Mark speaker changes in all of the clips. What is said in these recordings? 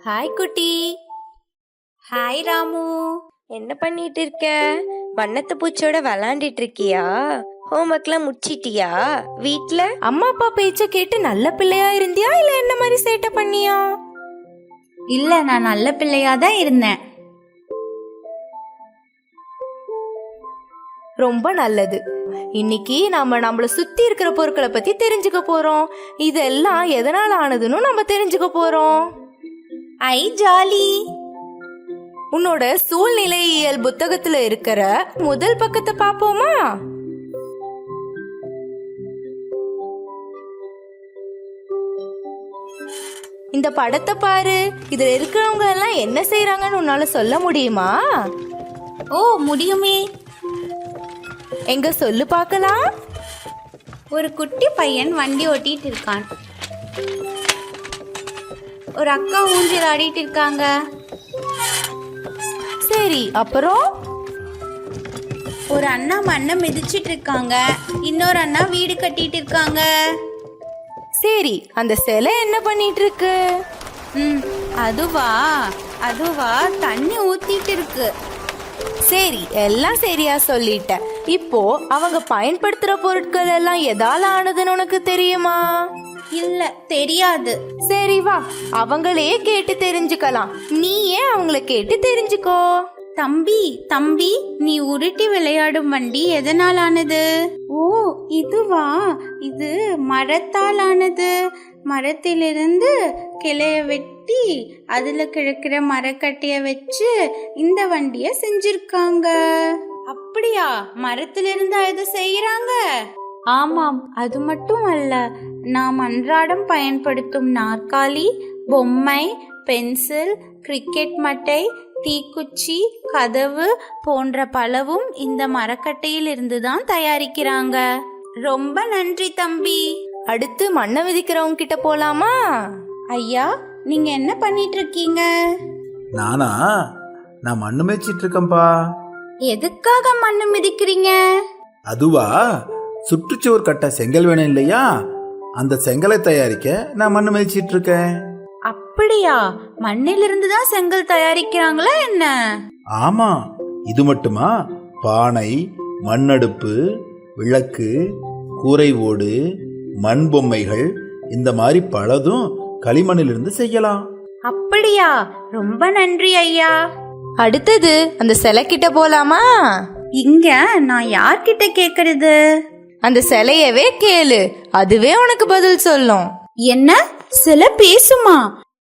Speaker 1: Hi குட்டி.
Speaker 2: Hi Ramu.
Speaker 1: என்ன பண்ணிட்டு இருக்க? வண்ணத்து பூச்சியோட விளாண்டுட்டு இருக்கியா? ஹோம்ஒர்க்லாம் முடிச்சிட்டியா? வீட்ல அம்மா அப்பா பேச்ச கேட்டு நல்ல பிள்ளையா இருந்தியா இல்ல என்ன மாதிரி சேட்டை பண்ணியா?
Speaker 2: இல்ல, நான் நல்ல பிள்ளையா தான் இருந்தேன்.
Speaker 1: ரொம்ப நல்லது. இன்னைக்கு நாம நம்மள சுத்தி இருக்கிற பொருட்களை பத்தி தெரிஞ்சுக்க போறோம். இதெல்லாம் எதனால ஆனதுன்னு நம்ம தெரிஞ்சுக்க போறோம்.
Speaker 2: ஐ ஜாலி.
Speaker 1: உன்னோட சூழ்நிலையியல் புத்தகத்துல இருக்கிற முதல் பக்கத்தை பாப்போமா? இந்த படத்தை பாரு. இதுல இருக்கிறவங்க எல்லாம் என்ன செய்யறாங்கன்னு உன்னால சொல்ல முடியுமா?
Speaker 2: ஓ, முடியுமே.
Speaker 1: எங்க சொல்லு பார்க்கலாம்.
Speaker 2: ஒரு குட்டி பையன் வண்டி ஓட்டிட்டு இருக்கான். ஒரு அக்கா ஊஞ்சல் ஆடிட்டு இருக்காங்க.
Speaker 1: சரி, அப்புறம்
Speaker 2: ஒரு அண்ணா மண்ணை மிதிச்சிட்டு இருக்காங்க. இன்னொரு அண்ணா வீடு கட்டிட்டு இருக்காங்க.
Speaker 1: சரி, அந்த சிலை என்ன பண்ணிட்டு இருக்கு?
Speaker 2: அதுவா தண்ணி ஊத்திட்டு இருக்கு.
Speaker 1: சரி, எல்லாம் சரியா சொல்லிட்ட. இப்போ அவங்க பயன்படுத்துற பொருட்கள் எல்லாம் எதால ஆனதுன்னு உனக்கு தெரியுமா?
Speaker 2: இல்ல, தெரியாது.
Speaker 1: சரி வா, அவங்களே கேட்டு தெரிஞ்சுக்கலாம். நீ ஏன் அவங்கள கேட்டு தெரிஞ்சுக்கோ.
Speaker 2: தம்பி, நீ உருட்டி விளையாடும் வண்டி எதனால் ஆனது? ஓ, இதுவா? இது மரத்தால் ஆனது. மரத்திலிருந்து கிளைய வெட்டி அதுல கிழக்கிற மரக்கட்டைய வச்சு இந்த வண்டிய செஞ்சிருக்காங்க. அப்படியா? மரத்திலிருந்து அது செய்யறாங்க? ஆமாம், அது மட்டும் அல்ல. நாம் அன்றாடம் பயன்படுத்தும் நாற்காலி, பொம்மை, பென்சில், கிரிக்கெட் மட்டை, தீக்குச்சி, கதவு போன்ற பலவும் இந்த மரக்கட்டையில் இருந்துதான் தயாரிக்கிறாங்க. ரொம்ப நன்றி தம்பி.
Speaker 1: அடுத்து மண்ணை மிதிக்கிறவங்க கிட்ட போலாமா?
Speaker 2: ஐயா, நீங்க என்ன பண்ணிட்டு இருக்கீங்க?
Speaker 3: நான் மண்ணு மேய்ச்சிட்டு இருக்கேன்பா.
Speaker 2: எதுக்காக மண்ணு மிதிக்கிறீங்க?
Speaker 3: அதுவா, சுற்றுச்சுவர் கட்ட செங்கல் வேணும் இல்லையா? அந்த செங்கலை தயாரிக்க நான் மண்ணு மேய்ச்சிட்டு இருக்கேன்.
Speaker 2: அப்படியா? மண்ணிலிருந்து தான் செங்கல் தயாரிக்கிறாங்களா என்ன?
Speaker 3: ஆமா, இது மட்டுமா? பானை, மண்ணடுப்பு, விளக்கு, கூரை ஓடு, மண் பொம்மைகள், இந்த மாதிரி பலதும் களிமண்ணிலிருந்து செய்யலாம்.
Speaker 2: அப்படியா? ரொம்ப நன்றி ஐயா.
Speaker 1: அடுத்தது அந்த சிலை கிட்ட போலாமா?
Speaker 2: இங்க நான் யார்கிட்ட கேக்குறது?
Speaker 1: அந்த சிலையவே கேளு, அதுவே உனக்கு பதில் சொல்லும்.
Speaker 2: என்ன? சிலை பேசுமா?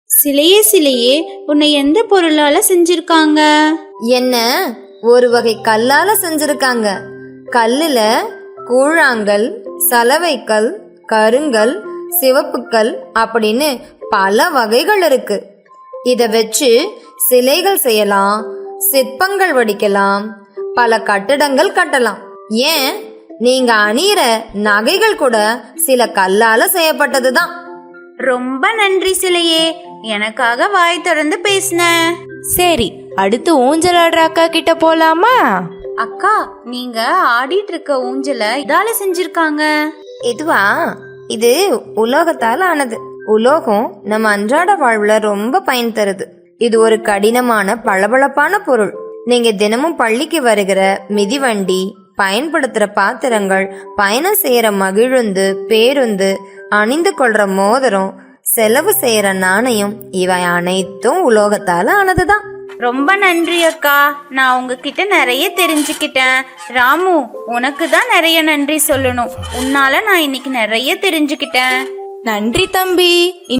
Speaker 2: சிலையே, உன்னை எந்த பொருளால செஞ்சிருக்காங்க?
Speaker 4: என்ன? ஒரு வகை கல்லால செஞ்சிருக்காங்க. கல்லுல கூழாங்கல், சலவைக்கல், கருங்கல், சிவப்புக்கல் அப்படின்னு பல வகைகள் இருக்கு. இத வச்சு சிலைகள் செய்யலாம், சிற்பங்கள் வடிக்கலாம், பல கட்டிடங்கள் கட்டலாம். ஏன், நீங்க அணியிற நகைகள் கூட சில கல்லால செய்யப்பட்டதுதான்.
Speaker 2: ரொம்ப நன்றி சிலையே, எனக்காக வாய் திறந்து பேசின.
Speaker 1: சரி, அடுத்து ஊஞ்சல் ஆடுற அக்கா கிட்ட போலாமா?
Speaker 2: அக்கா, நீங்க ஆடிட்டு இருக்க ஊஞ்சல இதால செஞ்சிருக்காங்க.
Speaker 4: இதுவா? இது உலோகத்தால் ஆனது. உலோகம் நம்ம அன்றாட வாழ்வுல ரொம்ப பயன் தருது. இது ஒரு கடினமான பளபளப்பான பொருள். நீங்க தினமும் பள்ளிக்கு வருகிற மிதிவண்டி, பயன்படுத்துற பாத்திரங்கள், பயணம் செய்யற மகிழுந்து, பேருந்து, அணிந்து கொள்ற மோதிரம், செலவு செய்யற நாணயம், இவை அனைத்தும் உலோகத்தால ஆனதுதான்.
Speaker 2: ரொம்ப நன்றி அக்கா, நான் உங்ககிட்ட நிறைய தெரிஞ்சுக்கிட்டேன். ராமு, உனக்கு தான் நிறைய நன்றி சொல்லணும். உன்னால நான் இன்னைக்கு நிறைய தெரிஞ்சுக்கிட்டேன்.
Speaker 1: நன்றி தம்பி.